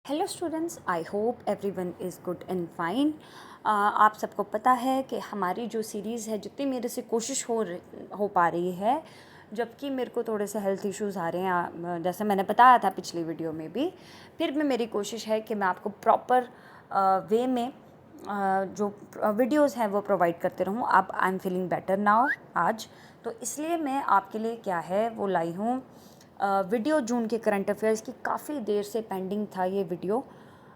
Hello students, I hope everyone is good and fine. आप सबको पता है कि हमारी जो सीरीज़ है, जितनी मेरे से कोशिश हो पा रही है, जबकि मेरे को थोड़े से हेल्थ इश्यूज़ आ रहे हैं, जैसे मैंने बताया था पिछली वीडियो में भी, फिर भी मेरी कोशिश है कि मैं आपको प्रॉपर वे में जो वीडियोज़ हैं वो प्रोवाइड करते रहूँ। अब I am feeling better now आज, तो इसलिए मैं आपके लिए क्या है वो लाई हूँ वीडियो जून के करंट अफेयर्स की। काफ़ी देर से पेंडिंग था ये वीडियो,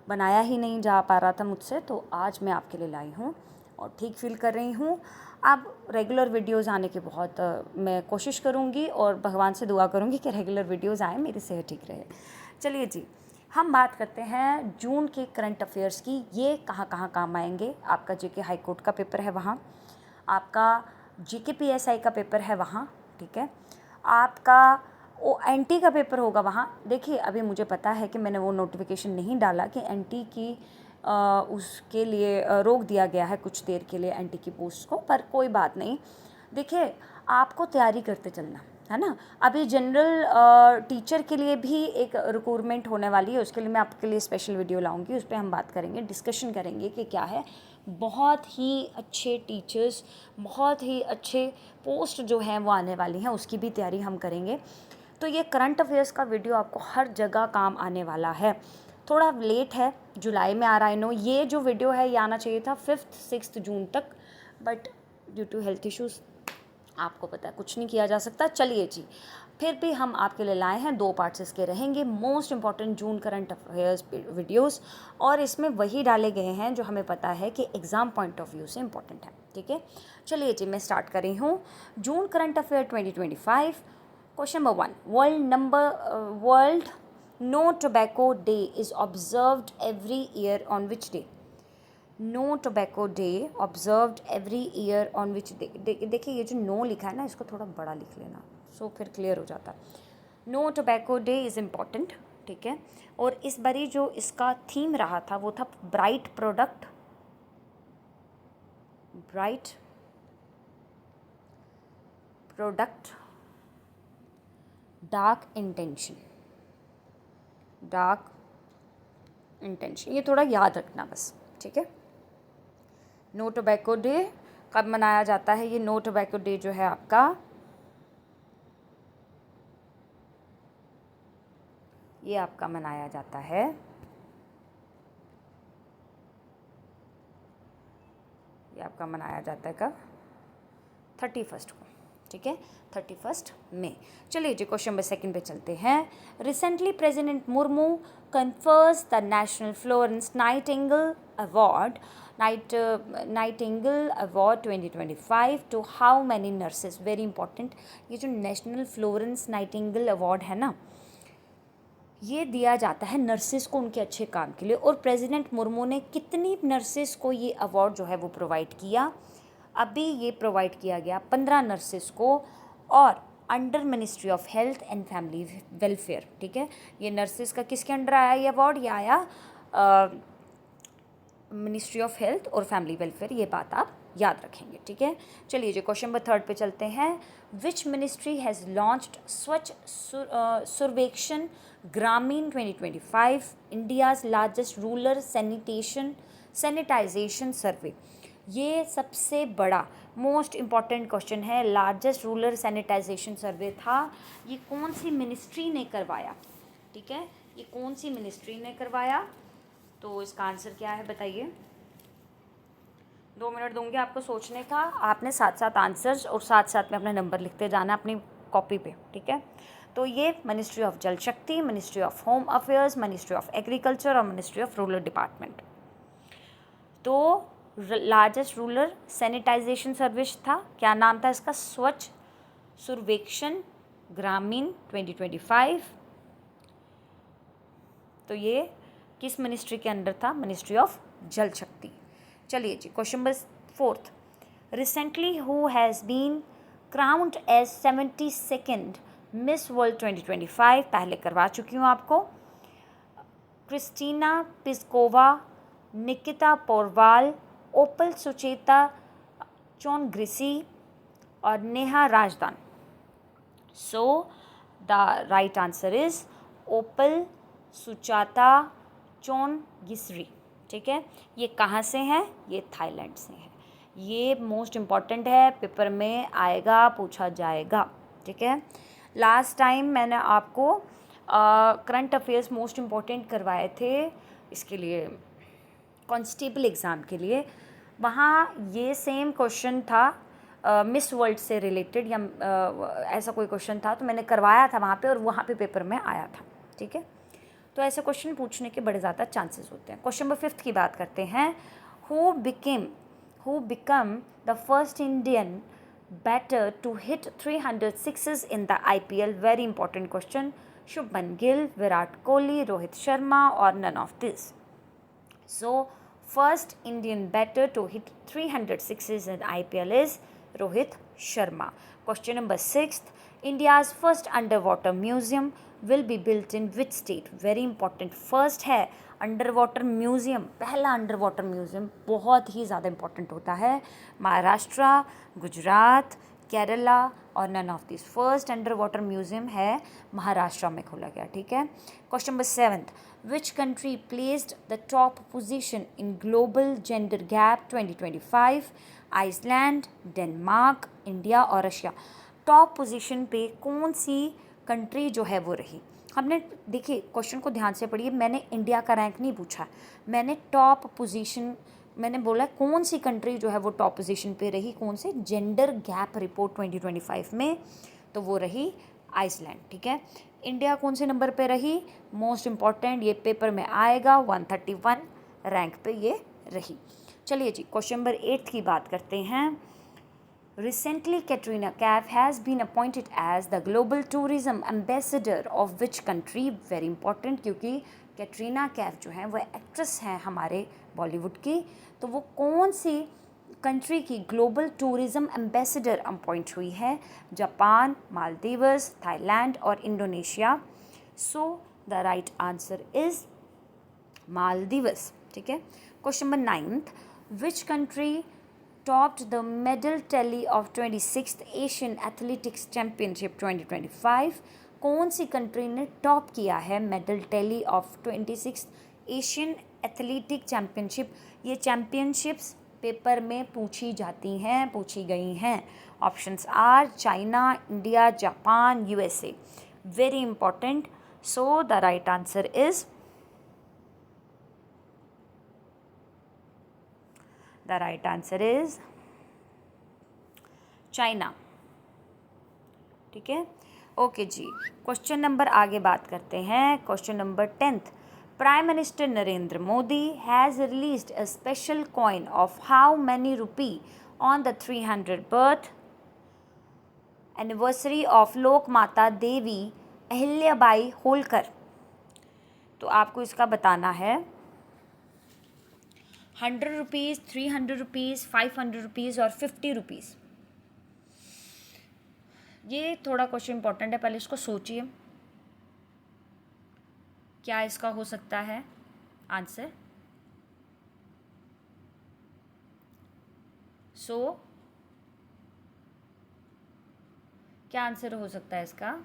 बनाया ही नहीं जा पा रहा था मुझसे, तो आज मैं आपके लिए लाई हूँ और ठीक फील कर रही हूँ। अब रेगुलर वीडियोस आने की बहुत मैं कोशिश करूँगी और भगवान से दुआ करूँगी कि रेगुलर वीडियोस आए, मेरी सेहत ठीक रहे। चलिए जी, हम बात करते हैं जून के करंट अफेयर्स की। ये कहाँ कहाँ काम आएंगे? आपका जेके हाई कोर्ट का पेपर है वहाँ, आपका जीके पीएसआई का पेपर है वहाँ, ठीक है, आपका एनटी का पेपर होगा वहाँ। देखिए, अभी मुझे पता है कि मैंने वो नोटिफिकेशन नहीं डाला कि एनटी की उसके लिए रोक दिया गया है कुछ देर के लिए एनटी की पोस्ट को, पर कोई बात नहीं। देखिए, आपको तैयारी करते चलना है ना। अभी जनरल टीचर के लिए भी एक रिक्रूटमेंट होने वाली है, उसके लिए मैं आपके लिए स्पेशल वीडियो लाऊंगी, उस पर हम बात करेंगे, डिस्कशन करेंगे कि क्या है। बहुत ही अच्छे टीचर्स, बहुत ही अच्छे पोस्ट जो हैं वो आने वाली हैं, उसकी भी तैयारी हम करेंगे। तो ये करंट अफेयर्स का वीडियो आपको हर जगह काम आने वाला है। थोड़ा लेट है, जुलाई में आ रहा है, नो ये जो वीडियो है ये आना चाहिए था 5-6 जून तक, but due to health issues आपको पता है कुछ नहीं किया जा सकता। चलिए जी, फिर भी हम आपके लिए लाए हैं, 2 पार्ट्स इसके रहेंगे, मोस्ट इंपॉर्टेंट जून करंट अफेयर्स वीडियोस, और इसमें वही डाले गए हैं जो हमें पता है कि एग्ज़ाम पॉइंट ऑफ व्यू से इम्पॉर्टेंट है, ठीक है। चलिए जी, मैं स्टार्ट कर रही हूँ। जून current affair 2025। Question number 1. World No Tobacco Day is observed every year on which day? No Tobacco Day observed every year on which day? देखिए, ये जो नो लिखा है ना, इसको थोड़ा बड़ा लिख लेना, सो फिर क्लियर हो जाता है। No tobacco day is important, ठीक है। और इस बारी जो इसका थीम रहा था वो था ब्राइट प्रोडक्ट डार्क इंटेंशन। ये थोड़ा याद रखना बस, ठीक है। नो टोबैको डे कब मनाया जाता है? ये नो टोबैको डे जो है आपका, ये आपका मनाया जाता है कब? 31 को, ठीक है, 31 मई। चलिए जी, क्वेश्चन नंबर 2 पे चलते हैं। Recently president Murmu confers the national Florence Nightingale award 2025 to how many nurses? Very important. ये जो नेशनल फ्लोरेंस नाइटिंगेल अवार्ड है ना, ये दिया जाता है नर्सेस को उनके अच्छे काम के लिए। और प्रेसिडेंट मुर्मू ने कितनी नर्सेस को ये अवार्ड जो है वो प्रोवाइड किया? अभी ये प्रोवाइड किया गया 15 नर्सेस को, और under ministry of health and family welfare, ठीक है। ये नर्सेस का किसके अंडर आया ये अवार्ड? ये आया मिनिस्ट्री ऑफ हेल्थ और फैमिली वेलफेयर, ये बात आप याद रखेंगे, ठीक है। चलिए जी, क्वेश्चन नंबर 3 पे चलते हैं। विच मिनिस्ट्री हैज़ लॉन्च्ड स्वच्छ सर्वेक्षण ग्रामीण 2025, इंडियाज़ लार्जेस्ट रूरल सैनिटाइजेशन सर्वे? ये सबसे बड़ा मोस्ट इम्पॉर्टेंट क्वेश्चन है। लार्जेस्ट रूरल सैनिटाइजेशन सर्वे था, ये कौन सी मिनिस्ट्री ने करवाया? ठीक है, ये कौन सी मिनिस्ट्री ने करवाया? तो इसका आंसर क्या है बताइए। 2 मिनट दूंगी आपको सोचने का, आपने साथ साथ आंसर्स और साथ साथ में अपना नंबर लिखते जाना अपनी कॉपी पे, ठीक है। तो ये मिनिस्ट्री ऑफ जल शक्ति, ministry of home affairs, ministry of agriculture और मिनिस्ट्री ऑफ रूरल डिपार्टमेंट। तो लार्जेस्ट रूरल सैनिटाइजेशन सर्विस था, क्या नाम था इसका? स्वच्छ सर्वेक्षण ग्रामीण 2025। तो ये किस मिनिस्ट्री के अंडर था? Ministry of Jal Shakti. चलिए जी, question number 4। Recently who has been crowned as 72nd Miss World 2025? पहले करवा चुकी हूँ आपको। Kristina Piskova, Nikita Porwal, Opal Suchata Chuangsri और Neha Rajdan. So the right answer is Opal Suchata Chuangsri, ठीक है। ये कहाँ से हैं? ये थाईलैंड से हैं। ये मोस्ट इम्पॉर्टेंट है, पेपर में आएगा, पूछा जाएगा, ठीक है। लास्ट टाइम मैंने आपको करंट अफेयर्स मोस्ट इम्पॉर्टेंट करवाए थे इसके लिए, कांस्टेबल एग्ज़ाम के लिए। वहाँ ये सेम क्वेश्चन था मिस वर्ल्ड से रिलेटेड या ऐसा कोई क्वेश्चन था, तो मैंने करवाया था वहाँ पे और वहाँ पे पेपर में आया था, ठीक है। तो ऐसे क्वेश्चन पूछने के बड़े ज़्यादा चांसेस होते हैं। क्वेश्चन नंबर 5 की बात करते हैं। Who become the first Indian batter to hit 300 sixes in the IPL? Very important question. Shubman Gill, Virat Kohli, Rohit Sharma और none of this? So, first Indian batter to hit 300 sixes in IPL is Rohit Sharma. Question number 6. India's first underwater museum will be built in which state? Very important. First है under museum, पहला under water museum बहुत ही ज़्यादा important होता है। महाराष्ट्र, गुजरात, केरला और none of this. First under water museum है महाराष्ट्र में खोला गया, ठीक है। Question number 7. Which country placed the top position in Global Gender Gap 2025? Iceland, Denmark, India और रशिया। टॉप पोजीशन पे कौन सी कंट्री जो है वो रही? हमने देखिए क्वेश्चन को ध्यान से पढ़िए, मैंने इंडिया का रैंक नहीं पूछा, मैंने टॉप पोजीशन, मैंने बोला कौन सी कंट्री जो है वो टॉप पोजीशन पे रही, कौन से जेंडर गैप रिपोर्ट 2025 में, तो वो रही आइसलैंड, ठीक है। इंडिया कौन से नंबर पे रही? मोस्ट इम्पॉर्टेंट, ये पेपर में आएगा, 131 रैंक पे ये रही। चलिए जी, क्वेश्चन नंबर 8 की बात करते हैं। Recently, Katrina Kaif has been appointed as the Global Tourism Ambassador of which country? Very important, क्योंकि कैटरीना कैफ जो है वो एक्ट्रेस हैं हमारे बॉलीवुड की, तो वो कौन सी कंट्री की ग्लोबल टूरिज़म एम्बेसडर अपॉइंट हुई है? जापान, मालदीव्स, थाईलैंड और Indonesia. So the right answer is Maldives, ठीक है। Question number 9. Which country topped the medal tally of 26th Asian Athletics Championship 2025? कौन सी कंट्री ने टॉप किया है medal tally of 26th Asian athletic championship? ये चैम्पियनशिप्स पेपर में पूछी जाती हैं, पूछी गई हैं। Options are China, India, Japan, USA। Very important. So the right answer is The right answer is China, ठीक है। ओके जी, क्वेश्चन नंबर आगे बात करते हैं। Question number 10th. Prime minister Narendra Modi has released a special coin of how many rupee on the 300 birth anniversary of लोक माता देवी अहिल्याबाई होलकर? तो आपको इसका बताना है। 100 रुपीज़, 300 रुपीज़, 500 रुपीज़ और 50 रुपीज़। ये थोड़ा क्वेश्चन इंपॉर्टेंट है, पहले इसको सोचिए क्या इसका हो सकता है आंसर। सो क्या आंसर हो सकता है इसका?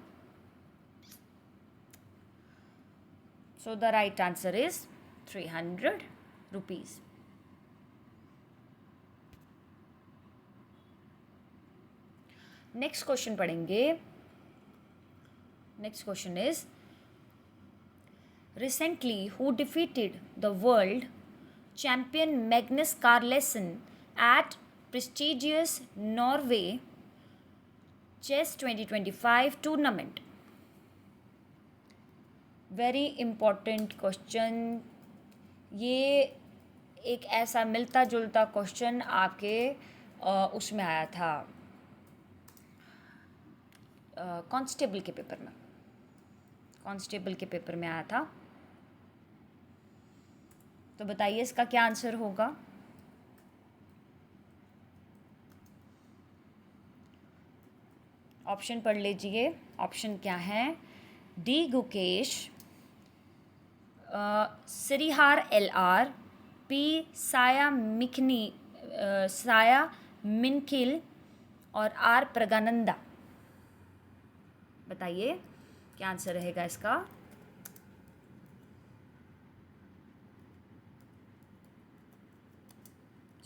So the right answer is 300 rupees. Next question पढ़ेंगे। Next question is recently who defeated the world champion Magnus Carlsen at prestigious Norway Chess 2025 tournament? Very important question. ये एक ऐसा मिलता जुलता क्वेश्चन आपके उसमें आया था कांस्टेबल के पेपर में, कांस्टेबल के पेपर में आया था। तो बताइए इसका क्या आंसर होगा? ऑप्शन पढ़ लीजिए। ऑप्शन क्या है? डी गुकेश, सिरिहार LR, पी साया मिनखिल और आर प्रगानंदा। बताइए क्या आंसर रहेगा इसका?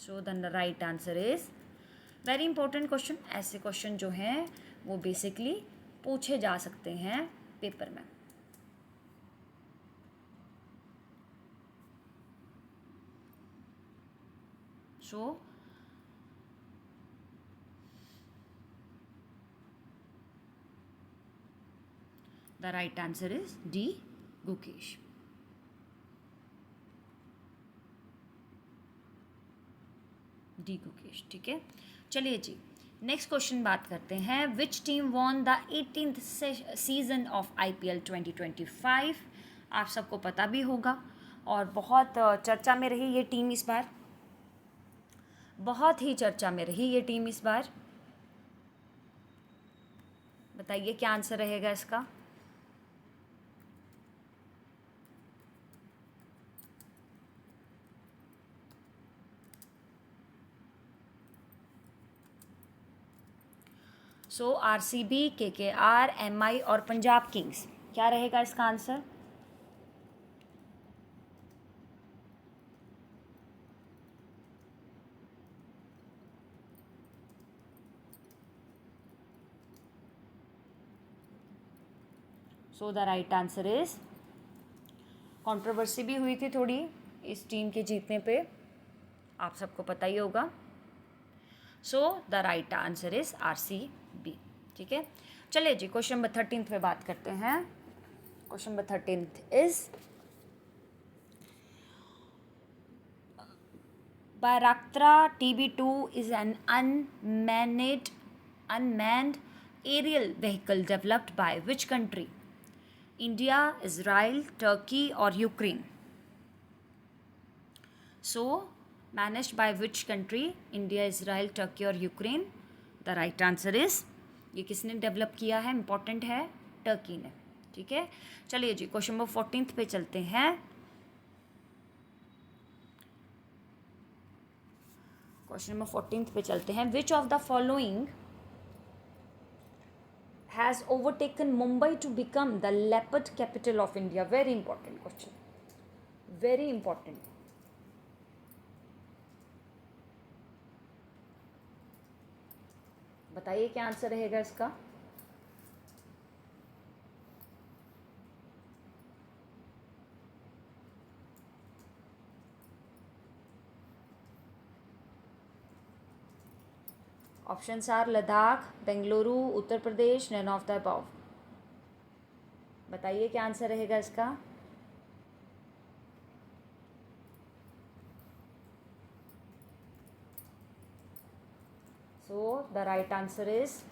So the right answer is, very important question. ऐसे क्वेश्चन जो हैं वो बेसिकली पूछे जा सकते हैं पेपर में। सो the right answer is D, Gukesh. D Gukesh, ठीक है। चलिए जी, नेक्स्ट क्वेश्चन बात करते हैं। Which team won the 18th season of IPL 2025? आप सबको पता भी होगा और बहुत चर्चा में रही ये टीम इस बार, बहुत ही चर्चा में रही ये टीम इस बार। बताइए क्या आंसर रहेगा इसका। सो RCB, KKR, MI और पंजाब किंग्स, क्या रहेगा इसका answer. So the right answer is, controversy भी हुई थी थोड़ी इस टीम के जीतने पे, आप सबको पता ही होगा। सो the right answer is RCB, ठीक है। चलिए जी, क्वेश्चन नंबर 13 पे बात करते हैं। Question number 13 is, Bayraktar TB2 is an unmanned aerial vehicle developed by which country? India, Israel, Turkey or Ukraine? So, managed by which country? India, Israel, Turkey or Ukraine? The right answer is, ये किसने develop किया है, important है, Turkey ने, ठीक है। चलिए जी, क्वेश्चन नंबर 14 पे चलते हैं। क्वेश्चन नंबर 14 पे चलते हैं। Which of the following has overtaken Mumbai to become the leopard capital of India? Very important question, very important. बताइए क्या आंसर रहेगा इसका। Options are Ladakh, Bengaluru, Uttar Pradesh, none of the above. बताइए क्या आंसर रहेगा इसका। So the right answer is,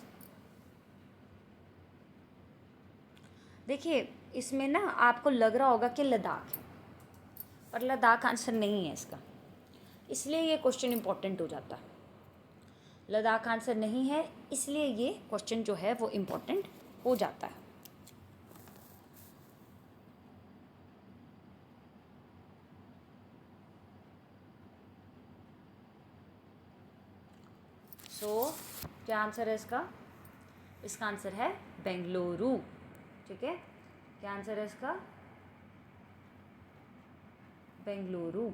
देखिए इसमें ना आपको लग रहा होगा कि लद्दाख है, पर लद्दाख आंसर नहीं है इसका, इसलिए ये क्वेश्चन इम्पोर्टेंट हो जाता है। लद्दाख आंसर नहीं है, इसलिए ये क्वेश्चन जो है वो इम्पोर्टेंट हो जाता है। सो क्या आंसर है इसका। इसका आंसर है बेंगलुरु, ठीक है। क्या आंसर है इसका, बेंगलुरु।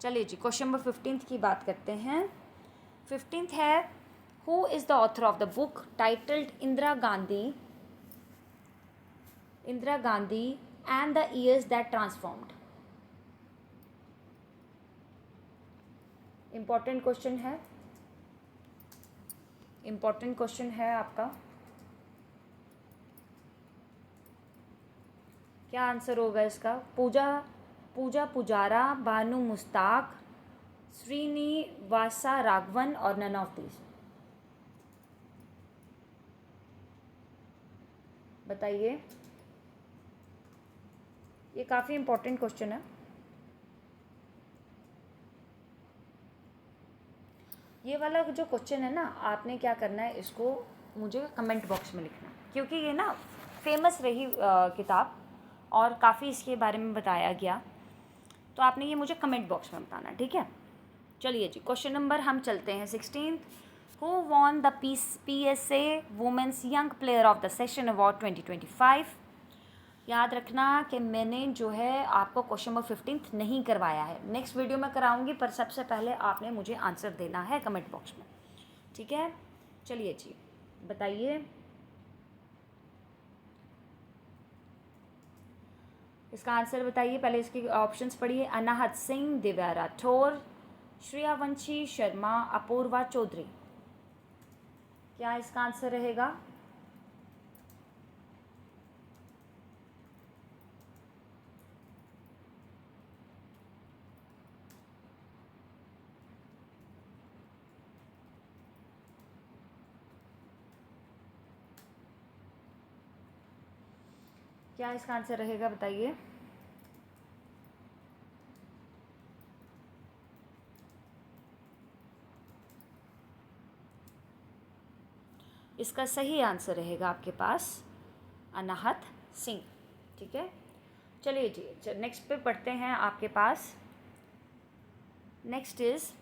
चलिए जी, क्वेश्चन नंबर 15 की बात करते हैं। 15 है, who is the author of the book titled Indira Gandhi and the years that transformed? Important question है, इम्पॉर्टेंट क्वेश्चन है आपका। क्या आंसर होगा इसका। पूजा पुजारा, बानू मुस्ताक, श्रीनिवासा राघवन और नन ऑफ दीज। बताइए, ये काफ़ी इम्पोर्टेंट क्वेश्चन है। ये वाला जो क्वेश्चन है ना, आपने क्या करना है, इसको मुझे कमेंट बॉक्स में लिखना, क्योंकि ये ना फेमस रही किताब और काफ़ी इसके बारे में बताया गया, तो आपने ये मुझे कमेंट बॉक्स में बताना, ठीक है। चलिए जी, क्वेश्चन नंबर हम चलते हैं 16। Who won the PSA women's young player of the session award 2025? याद रखना कि मैंने जो है आपको क्वेश्चन नंबर 15 नहीं करवाया है, नेक्स्ट वीडियो में कराऊंगी, पर सबसे पहले आपने मुझे आंसर देना है कमेंट बॉक्स में, ठीक है। चलिए जी, बताइए इसका आंसर बताइए। पहले इसके ऑप्शंस पढ़िए। अनाहत सिंह, दिव्या राठौर, श्रेयावंशी शर्मा, अपूर्वा चौधरी। क्या इसका आंसर रहेगा? क्या इसका आंसर रहेगा, बताइए। इसका सही आंसर रहेगा आपके पास अनाहत सिंह, ठीक है। चलिए जी, नेक्स्ट पे पढ़ते हैं आपके पास। Next is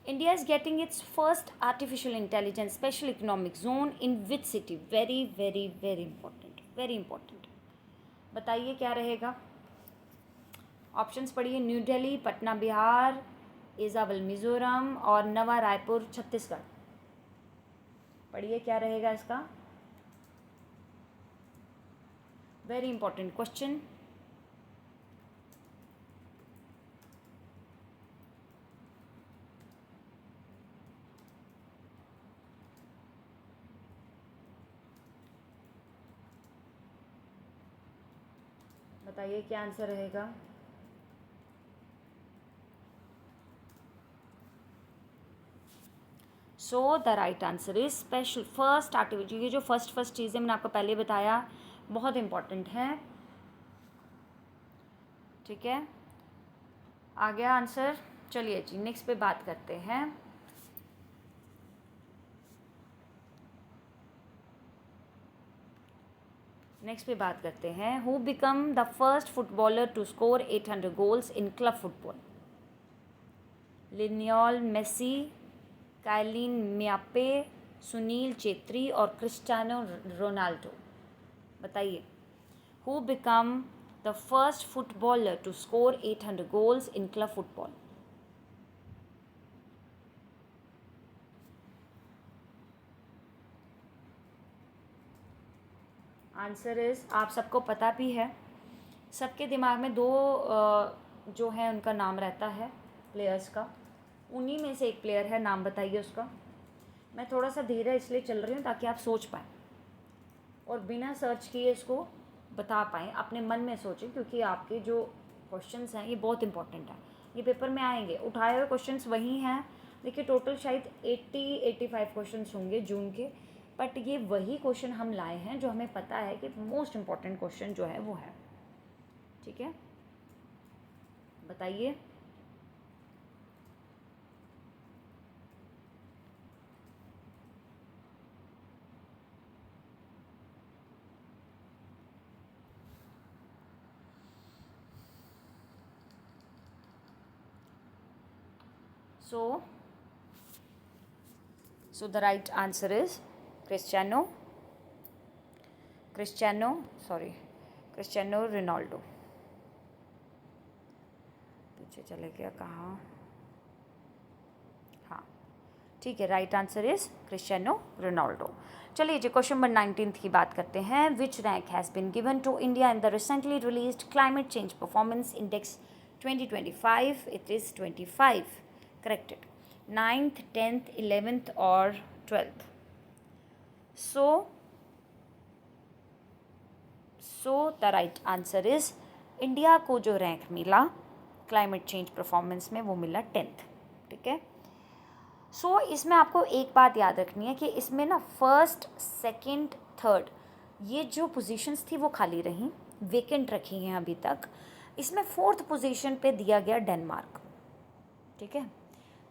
India is getting its first artificial intelligence special economic zone in which city? Very very very important, very important. बताइए क्या रहेगा। ऑप्शंस पढ़िए। न्यू दिल्ली, पटना बिहार, एजावल मिजोरम और नवा रायपुर छत्तीसगढ़। पढ़िए क्या रहेगा इसका। Very important question. बताइए क्या आंसर रहेगा। So the right answer is special first artificial. ये जो फर्स्ट चीज़ें मैंने आपको पहले बताया बहुत इंपॉर्टेंट है, ठीक है। आ गया आंसर। चलिए जी, नेक्स्ट पे बात करते हैं। नेक्स्ट पे बात करते हैं। Who become the first footballer to score 800 goals in club football? Lionel Messi, Kylian Mbappe, Sunil Chhetri और क्रिस्टियानो रोनाल्डो। बताइए who become the first footballer to score 800 goals in club football? Answer is, आप सबको पता भी है, सबके दिमाग में दो जो है उनका नाम रहता है प्लेयर्स का, उन्हीं में से एक प्लेयर है, नाम बताइए उसका। मैं थोड़ा सा धीरे इसलिए चल रही हूँ ताकि आप सोच पाएँ और बिना सर्च किए इसको बता पाएँ, अपने मन में सोचें, क्योंकि आपके जो क्वेश्चंस हैं ये बहुत इंपॉर्टेंट हैं, ये पेपर में आएंगे। उठाए हुए क्वेश्चंस वही हैं, देखिए टोटल शायद 85 क्वेश्चंस होंगे जून के, बट ये वही क्वेश्चन हम लाए हैं जो हमें पता है कि मोस्ट इम्पॉर्टेंट क्वेश्चन जो है वो है, ठीक है। बताइए। So the right answer is Cristiano Ronaldo। पीछे चले गया कहाँ, हाँ ठीक है, right answer is Cristiano Ronaldo. चलिए जी, क्वेश्चन नंबर 19 की बात करते हैं। Which rank has been given to India in the recently released climate change performance index 2025? It is 25, corrected. 9th 10th 11th और 12th। So the right answer is, India को जो rank मिला climate change performance में वो मिला 10th, ठीक है। सो इसमें आपको एक बात याद रखनी है कि इसमें ना फर्स्ट सेकंड थर्ड ये जो पोजीशंस थी वो खाली रहीं, वेकेंट रखी हैं अभी तक। इसमें 4th पोजीशन पे दिया गया डेनमार्क, ठीक है।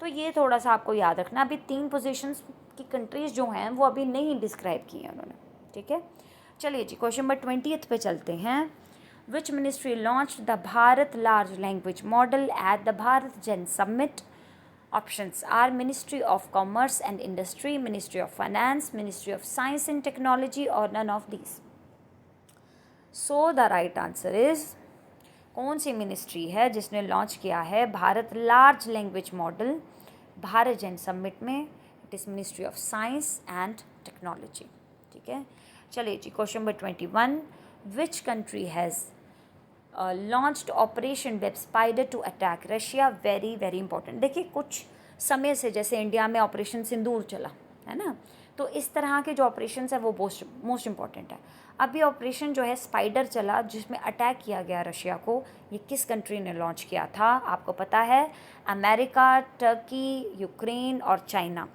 तो ये थोड़ा सा आपको याद रखना, अभी 3 पोजीशंस की कंट्रीज़ जो हैं वो अभी नहीं डिस्क्राइब की हैं उन्होंने, ठीक है। चलिए जी, क्वेश्चन नंबर 20th पे चलते हैं। Which ministry launched the Bharat large language model at the Bharat Gen summit? Options are Ministry of Commerce and Industry, Ministry of Finance, Ministry of Science and Technology, or none of these. So the right answer is, कौन सी ministry है जिसने launch किया है Bharat large language model BharatGen summit में? It is ministry of science and technology. ठीक है, चलिए जी, question number 21, which country has launched Operation Web Spider to attack Russia? Very very important. देखिए, कुछ समय से जैसे इंडिया में ऑपरेशन सिंदूर चला है ना, तो इस तरह के जो ऑपरेशन है वो मोस्ट इम्पॉर्टेंट है। अभी ऑपरेशन जो है स्पाइडर चला जिसमें अटैक किया गया रशिया को, ये किस कंट्री ने लॉन्च किया था? आपको पता है, अमेरिका, टर्की, यूक्रेन और चाइना।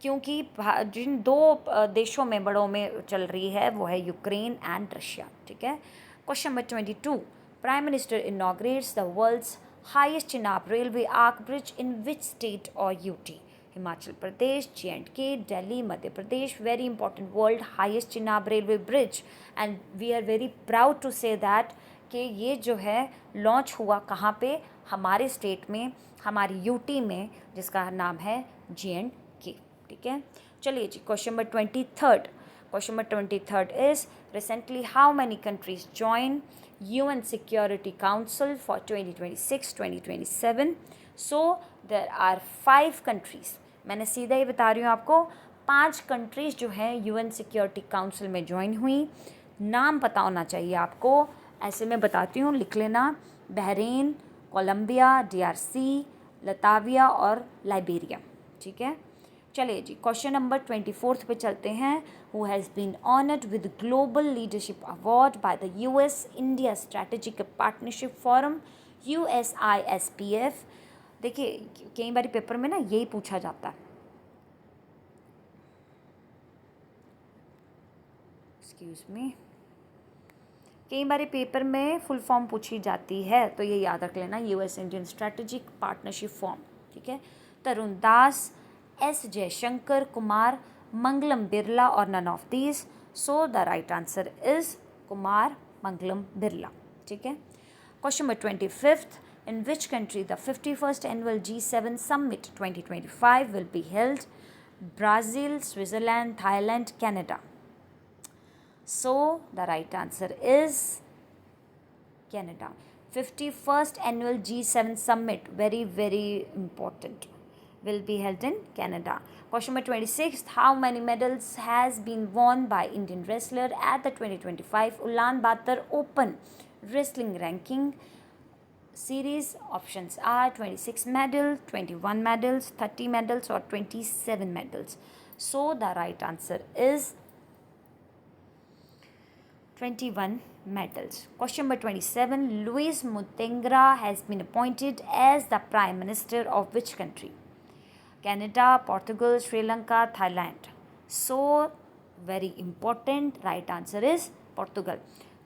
क्योंकि जिन दो देशों में बड़ों में चल रही है वो है यूक्रेन एंड रशिया। ठीक है, question number 22, prime minister inaugurates the world's highest Chenab railway arch bridge in which state और UT? Himachal Pradesh, J&K, Delhi, Madhya Pradesh. Very important, world highest Chenab railway bridge, and we are very proud to say that कि ये जो है launch हुआ कहाँ पे? हमारे state में, हमारी यूटी में, जिसका नाम है J&K। ठीक है, चलिए जी, question number 23, question number 23 is, recently how many countries join UN Security Council for 2026-2027? So there are 5 countries. मैंने सीधा ही बता रही हूँ आपको, 5 कंट्रीज़ जो हैं UN सिक्योरिटी काउंसिल में ज्वाइन हुई। नाम पता होना चाहिए आपको, ऐसे मैं बताती हूँ, लिख लेना, बहरीन, कोलंबिया, DRC, लताविया और लाइबेरिया। ठीक है, चलिए जी, क्वेश्चन नंबर 24 पे चलते हैं। Who has been honoured with global leadership award by the US India strategic partnership forum USISPF? देखिए, कई बार पेपर में ना यही पूछा जाता है, एक्सक्यूज मी, कई बार पेपर में फुल फॉर्म पूछी जाती है, तो ये याद रख लेना, US Indian strategic partnership form. ठीक है, तरुण दास, S जयशंकर, कुमार मंगलम बिरला और none of these. So the right answer is Kumar Mangalam Birla. ठीक है, question number 25, in which country the 51st annual G7 summit 2025 will be held? Brazil, Switzerland, Thailand, Canada. So the right answer is Canada. 51st annual G7 summit, very very important, will be held in Canada. Question number 26, how many medals has been won by Indian wrestler at the 2025 Ulaanbaatar Open Wrestling Ranking Series? Options are 26 medals, 21 medals, 30 medals or 27 medals. So the right answer is 21 medals. Question number 27, Luis Mutengra has been appointed as the Prime Minister of which country? Canada, Portugal, Sri Lanka, Thailand. So very important, right answer is Portugal.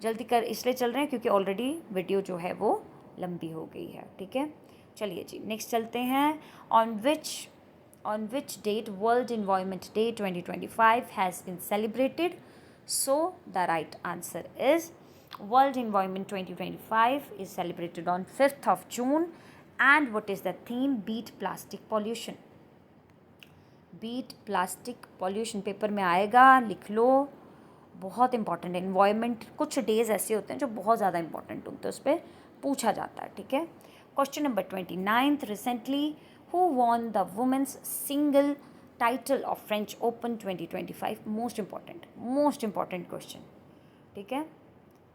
जल्दी कर इसलिए चल रहे हैं क्योंकि already video जो है वो लंबी हो गई है। ठीक है, चलिए जी, नेक्स्ट चलते हैं। On which date world environment day 2025 has been celebrated? So the right answer is World Environment 2025 is celebrated on 5th of June. And what is the theme? Beat plastic pollution. Beat plastic pollution paper में आएगा, लिख लो, बहुत important है। Environment कुछ days ऐसे होते हैं जो बहुत ज़्यादा इंपॉर्टेंट होते हैं, उस पर पूछा जाता है। ठीक है, question number 29, recently who won the women's single title of French Open 2025? Most important question. ठीक है,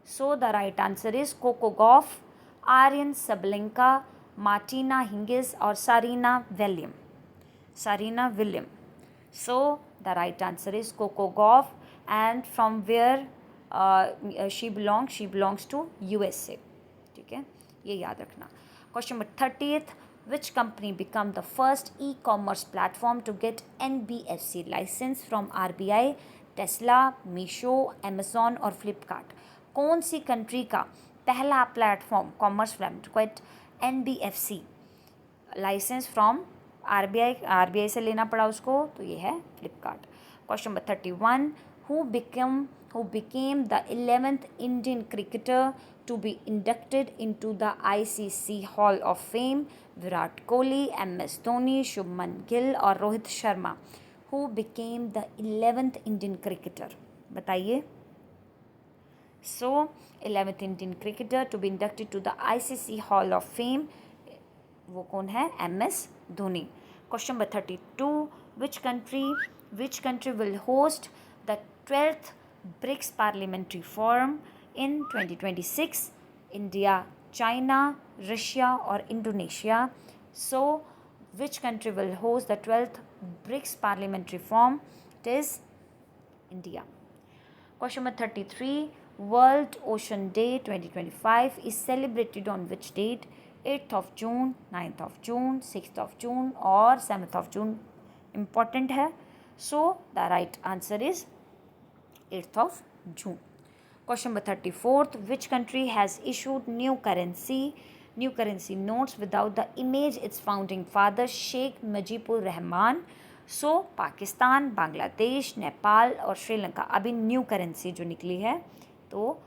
so the right answer is Coco Gauff, Aryna Sabalenka, Martina Hingis और Serena William. So the right answer is Coco Gauff, and from where she belongs to USA। ठीक है, ये याद रखना। क्वेश्चन नंबर 30, which company become the first e-commerce platform to get NBFC license from RBI? Tesla, Meesho, Amazon और फ्लिपकार्ट। कौन सी कंट्री का पहला platform, commerce platform, get NBFC license from RBI से लेना पड़ा उसको, तो ये है Flipkart. Question number 31, who became the 11th Indian cricketer to be inducted into the ICC Hall of Fame? Virat Kohli, MS Dhoni, Shubman Gill और Rohit Sharma. Who became the 11th Indian cricketer? बताइए। So 11th Indian cricketer to be inducted to the ICC Hall of Fame, वो कौन है? MS Dhoni. Question number 32. Which country will host the 12th BRICS Parliamentary Forum in 2026? India, China, Russia or Indonesia? So which country will host the 12th BRICS Parliamentary Forum? It is India. Question number 33. World Ocean Day 2025 is celebrated on which date? 8th of June, 9th of June, 6th of June और 7th of June. Important है. So the right answer is 8th of June. Question number 34. Which country has issued new currency notes without the image its founding father Sheikh Mujibur Rahman? सो पाकिस्तान, बांग्लादेश, नेपाल और श्रीलंका. अभी new currency जो निकली है तो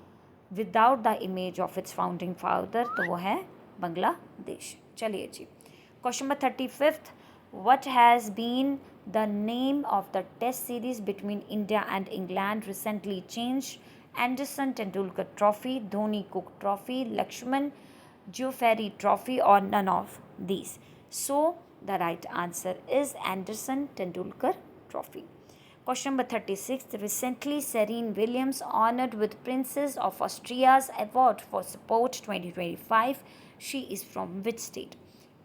without the image of its founding father तो वो है बांग्लादेश. चलिए जी. Question number 35. What has been the name of the test series between India and England recently change? Anderson Tendulkar trophy, Dhoni Cook trophy, Laxman Geoffrey trophy और none of these. So the right answer is Anderson Tendulkar Trophy. Question number 36. Recently, Serena Williams honored with Princess of Austria's Award for Sport 2025. She is from which state?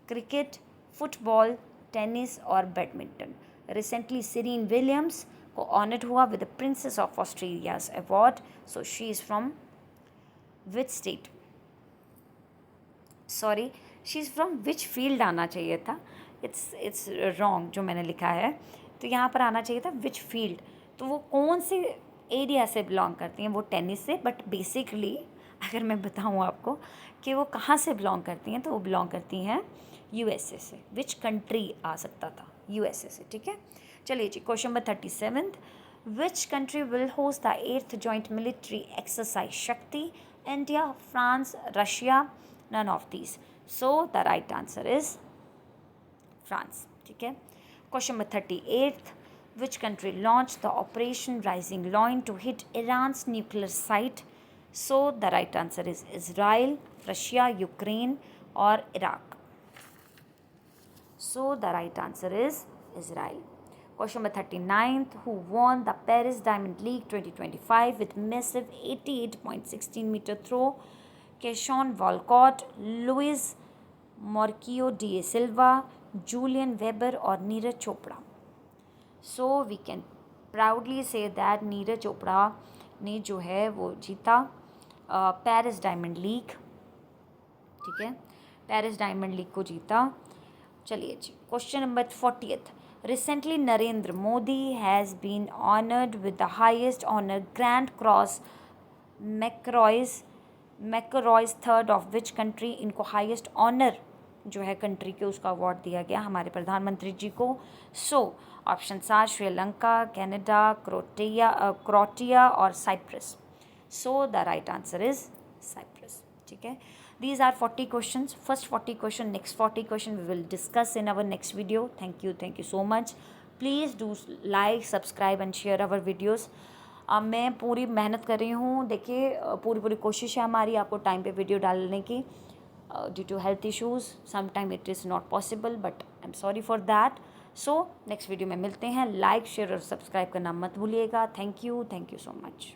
Cricket, football, tennis और badminton. Recently, Serena Williams को honored हुआ with the Princess of Austria's Award. So she is from which state? Sorry, she is from which field आना चाहिए था. It's wrong जो मैंने लिखा है. तो यहाँ पर आना चाहिए था विच फील्ड. तो वो कौन से एरिया से बिलोंग करती हैं? वो टेनिस से. बट बेसिकली अगर मैं बताऊँ आपको कि वो कहाँ से बिलोंग करती हैं तो वो बिलोंग करती हैं USA से. विच कंट्री आ सकता था? USA से. ठीक है. चलिए जी. Question number 37. Which country will host the 8th joint military exercise Shakti? India, France, Russia, none of these. So the right answer is France. ठीक है. Question number 38. Which country launch the operation rising lion to hit Iran's nuclear site? So the right answer is Israel, Russia, Ukraine और Iraq. So the right answer is Israel. Question number 39. Who won the Paris Diamond League 2025 with massive 88.16 meter throw? Keyshawn Walcott, Luis Morquio de Silva, Julian Weber और Neeraj Chopra. So we can proudly say that Neeraj Chopra ने जो है वो जीता Paris diamond league. ठीक है. Paris diamond league को जीता. चलिए जी. Question number 40. Recently, Narendra Modi has been honored with the highest honor, Grand Cross McElroy's third of which country? इनको highest honor जो है कंट्री के उसका अवार्ड दिया गया हमारे प्रधानमंत्री जी को. So option are Sri Lanka, Canada, Croatia और Cyprus. So the right answer is Cyprus. ठीक है. These are 40 questions. First 40 question, next 40 question we will discuss in our next video. Thank you so much. Please do like, subscribe and share our videos. मैं पूरी मेहनत कर रही हूँ. देखिए पूरी कोशिश है हमारी आपको टाइम पे वीडियो डालने की. Due to health issues, sometime it is not possible, but I'm sorry for that. So next video में मिलते हैं. Like, share और subscribe करना मत भूलिएगा. Thank you so much.